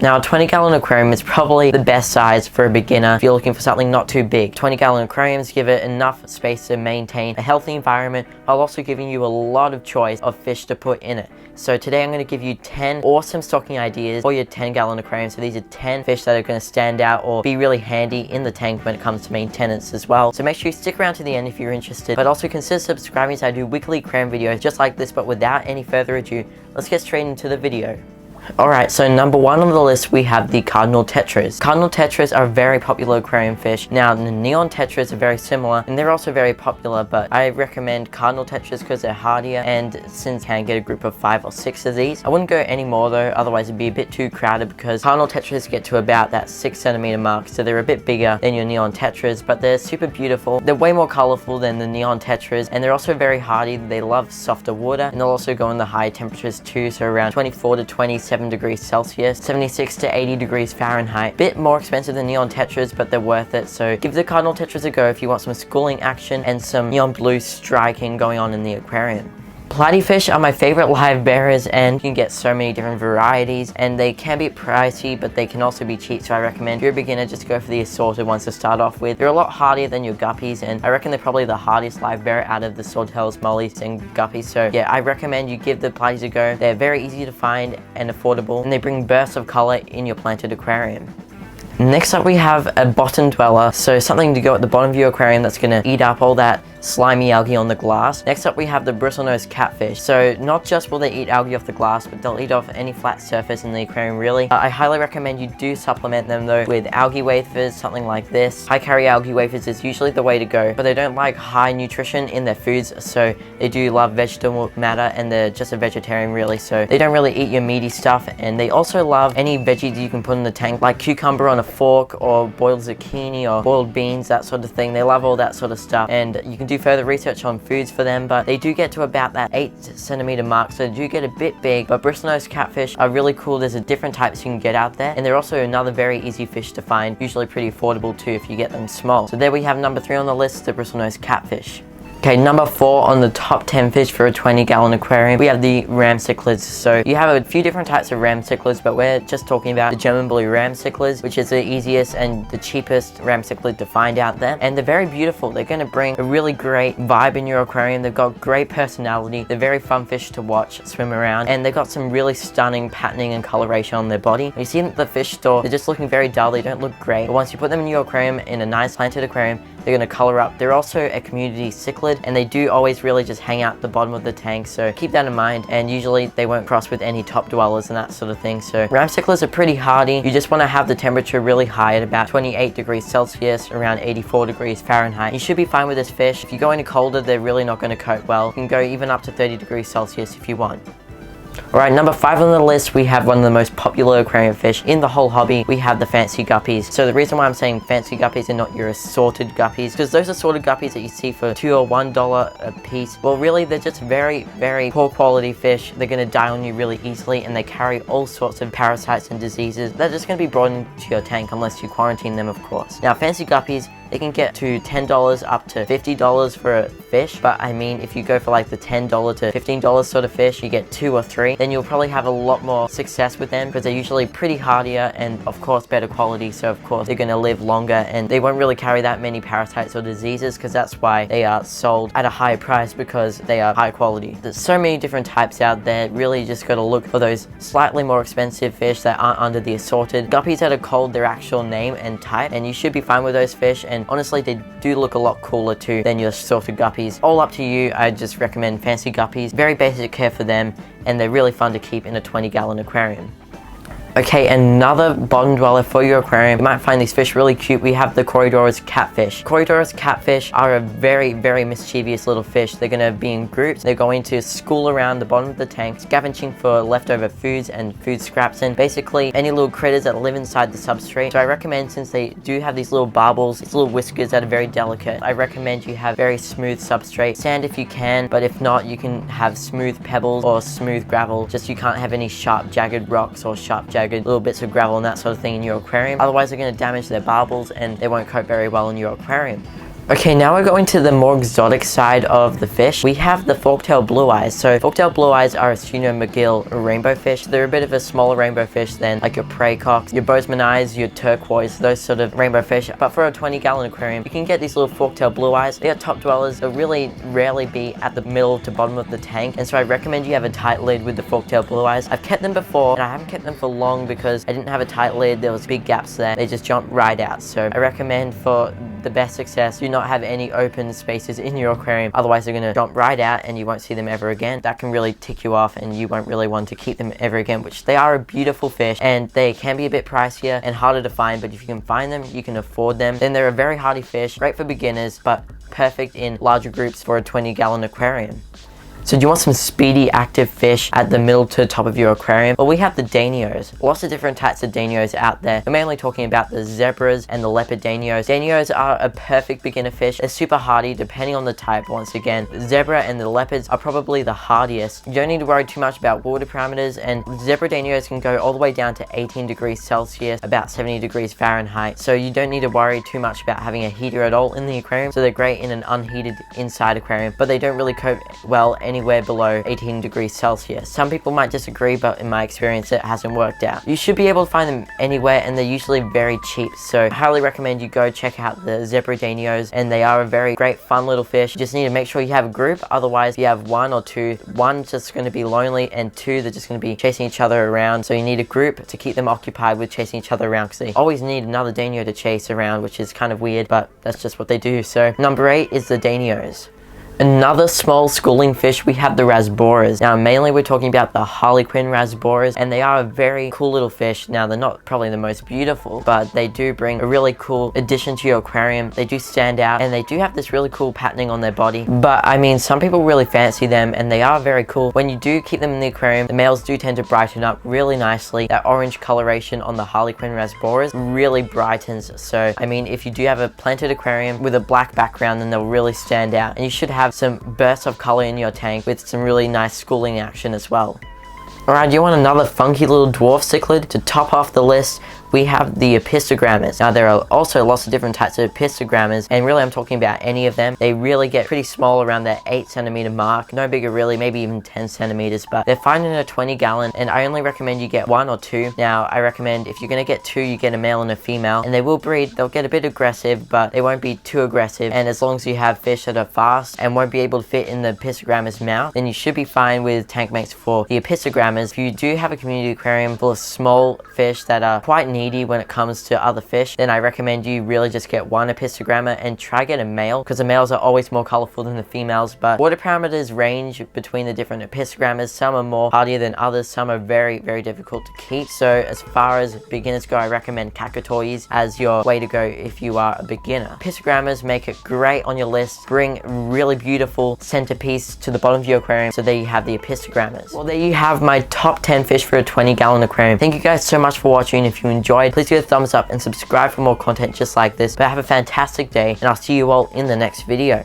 Now a 20-gallon aquarium is probably the best size for a beginner if you're looking for something not too big. 20-gallon aquariums give it enough space to maintain a healthy environment while also giving you a lot of choice of fish to put in it. So today I'm going to give you 10 awesome stocking ideas for your 10-gallon aquarium. So these are 10 fish that are going to stand out or be really handy in the tank when it comes to maintenance as well. So make sure you stick around to the end if you're interested, but also consider subscribing as I do weekly aquarium videos just like this. But without any further ado, let's get straight into the video. Alright, so number one on the list we have the Cardinal Tetras. Cardinal Tetras are a very popular aquarium fish. Now the Neon Tetras are very similar and they're also very popular, but I recommend Cardinal Tetras because they're hardier, and since you can get a group of 5 or 6 of these. I wouldn't go any more though, otherwise it'd be a bit too crowded, because Cardinal Tetras get to about that 6cm mark, so they're a bit bigger than your Neon Tetras, but they're super beautiful. They're way more colorful than the Neon Tetras, and they're also very hardy. They love softer water, and they'll also go in the high temperatures too, so around 24 to 27 degrees Celsius, 76 to 80 degrees Fahrenheit. Bit more expensive than Neon Tetras, but they're worth it. So give the Cardinal Tetras a go if you want some schooling action and some neon blue striking going on in the aquarium. Platy fish are my favorite live bearers, and you can get so many different varieties, and they can be pricey but they can also be cheap. So I recommend if you're a beginner, just go for the assorted ones to start off with. They're a lot hardier than your guppies, and I reckon they're probably the hardiest live bearer out of the swordtails, mollies and guppies. So yeah, I recommend you give the platies a go. They're very easy to find and affordable, and they bring bursts of color in your planted aquarium. Next up we have a bottom dweller, so something to go at the bottom of your aquarium that's going to eat up all that slimy algae on the glass. Next up we have the Bristlenose Catfish. So not just will they eat algae off the glass, but they'll eat off any flat surface in the aquarium really. I highly recommend you do supplement them though with algae wafers, something like this. High calorie algae wafers is usually the way to go, but they don't like high nutrition in their foods, so they do love vegetable matter, and they're just a vegetarian really, so they don't really eat your meaty stuff. And they also love any veggies you can put in the tank, like cucumber on a fork, or boiled zucchini, or boiled beans, that sort of thing. They love all that sort of stuff, and you can do further research on foods for them, but they do get to about that 8cm mark, so they do get a bit big. But Bristlenose Catfish are really cool. There's a different types you can get out there, and they're also another very easy fish to find, usually pretty affordable too if you get them small. So there we have number 3 on the list, the Bristlenose Catfish. Okay, number 4 on the top 10 fish for a 20-gallon aquarium, we have the ram cichlids. So you have a few different types of ram cichlids, but we're just talking about the German blue ram cichlids, which is the easiest and the cheapest ram cichlid to find out there. And they're very beautiful. They're going to bring a really great vibe in your aquarium. They've got great personality. They're very fun fish to watch swim around, and they've got some really stunning patterning and coloration on their body. You see them at the fish store, they're just looking very dull. They don't look great, but once you put them in your aquarium, in a nice planted aquarium, they're going to color up. They're also a community cichlid, and they do always really just hang out the bottom of the tank, so keep that in mind. And usually they won't cross with any top dwellers and that sort of thing. So ram cichlids are pretty hardy. You just want to have the temperature really high at about 28 degrees Celsius, around 84 degrees Fahrenheit. You should be fine with this fish. If you go any colder, they're really not going to cope well. You can go even up to 30 degrees Celsius if you want. Alright, number 5 on the list, we have one of the most popular aquarium fish in the whole hobby. We have the fancy guppies. So the reason why I'm saying fancy guppies and not your assorted guppies, because those assorted guppies that you see for $2 or $1 a piece, well really they're just very, very poor quality fish. They're going to die on you really easily, and they carry all sorts of parasites and diseases. They're just going to be brought into your tank unless you quarantine them, of course. Now fancy guppies, they can get to $10 up to $50 for a fish, but I mean if you go for like the $10 to $15 sort of fish, you get 2 or 3, then you'll probably have a lot more success with them, because they're usually pretty hardier and of course better quality, so of course they're going to live longer, and they won't really carry that many parasites or diseases, because that's why they are sold at a higher price, because they are high quality. There's so many different types out there. Really just got to look for those slightly more expensive fish that aren't under the assorted. Guppies that are called their actual name and type, and you should be fine with those fish. And honestly, they do look a lot cooler too than your assorted guppies. All up to you. I just recommend fancy guppies. Very basic care for them, and they're really fun to keep in a 20-gallon aquarium. Okay, another bottom dweller for your aquarium. You might find these fish really cute. We have the Corydoras Catfish. Corydoras Catfish are a very, very mischievous little fish. They're going to be in groups. They're going to school around the bottom of the tank, scavenging for leftover foods and food scraps, and basically any little critters that live inside the substrate. So I recommend, since they do have these little barbels, these little whiskers that are very delicate, I recommend you have very smooth substrate. Sand if you can, but if not, you can have smooth pebbles or smooth gravel. Just you can't have any sharp, jagged rocks or sharp, jagged little bits of gravel and that sort of thing in your aquarium. Otherwise they're going to damage their barbels and they won't cope very well in your aquarium. Okay, now we're going to the more exotic side of the fish. We have the forktail blue eyes. So forktail blue eyes are a Suno-McGill rainbow fish. They're a bit of a smaller rainbow fish than like your prey cocks, your Bozeman eyes, your turquoise, those sort of rainbow fish. But for a 20-gallon aquarium, you can get these little forktail blue eyes. They are top dwellers. They'll really rarely be at the middle to bottom of the tank. And so I recommend you have a tight lid with the forktail blue eyes. I've kept them before, and I haven't kept them for long because I didn't have a tight lid. There was big gaps there. They just jumped right out. So I recommend for the best success, do not have any open spaces in your aquarium, otherwise they're going to jump right out and you won't see them ever again. That can really tick you off and you won't really want to keep them ever again, which they are a beautiful fish and they can be a bit pricier and harder to find, but if you can find them, you can afford them. Then they're a very hardy fish, great for beginners, but perfect in larger groups for a 20-gallon aquarium. So do you want some speedy, active fish at the middle to top of your aquarium? Well, we have the Danios. Lots of different types of Danios out there. We're mainly talking about the zebras and the leopard Danios. Danios are a perfect beginner fish. They're super hardy depending on the type. Once again, the zebra and the leopards are probably the hardiest. You don't need to worry too much about water parameters, and zebra Danios can go all the way down to 18 degrees Celsius, about 70 degrees Fahrenheit. So you don't need to worry too much about having a heater at all in the aquarium. So they're great in an unheated inside aquarium, but they don't really cope well anywhere below 18 degrees Celsius. Some people might disagree, but in my experience it hasn't worked out. You should be able to find them anywhere and they're usually very cheap, so I highly recommend you go check out the zebra Danios, and they are a very great fun little fish. You just need to make sure you have a group, otherwise you have one or two. One's just going to be lonely and two, they're just going to be chasing each other around, so you need a group to keep them occupied with chasing each other around, because they always need another Danio to chase around, which is kind of weird, but that's just what they do. So number 8 is the Danios. Another small schooling fish, we have the Rasboras. Now mainly we're talking about the Harlequin Rasboras, and they are a very cool little fish. Now they're not probably the most beautiful, but they do bring a really cool addition to your aquarium. They do stand out and they do have this really cool patterning on their body. But I mean, some people really fancy them and they are very cool. When you do keep them in the aquarium, the males do tend to brighten up really nicely. That orange coloration on the Harlequin Rasboras really brightens. So I mean, if you do have a planted aquarium with a black background, then they'll really stand out, and you should have some bursts of color in your tank with some really nice schooling action as well. Alright, do you want another funky little dwarf cichlid? To top off the list, we have the Apistogrammas. Now there are also lots of different types of Apistogrammas, and really I'm talking about any of them. They really get pretty small around that 8cm mark, no bigger really, maybe even 10 centimeters, but they're fine in a 20-gallon, and I only recommend you get 1 or 2. Now I recommend if you're going to get 2, you get a male and a female, and they will breed. They'll get a bit aggressive, but they won't be too aggressive, and as long as you have fish that are fast and won't be able to fit in the Apistogrammas mouth, then you should be fine with tank mates for the Apistogrammas. If you do have a community aquarium full of small fish that are quite needy when it comes to other fish, then I recommend you really just get 1 Apistogramma and try get a male, because the males are always more colorful than the females. But water parameters range between the different Apistogrammas. Some are more hardier than others, some are very, very difficult to keep. So as far as beginners go, I recommend Cacatois as your way to go if you are a beginner. Apistogrammas make it great on your list, bring really beautiful centerpiece to the bottom of your aquarium. So there you have the Apistogrammas. Well, there you have my top 10 fish for a 20-gallon aquarium. Thank you guys so much for watching. If you enjoyed, please give a thumbs up and subscribe for more content just like this. But have a fantastic day, and I'll see you all in the next video.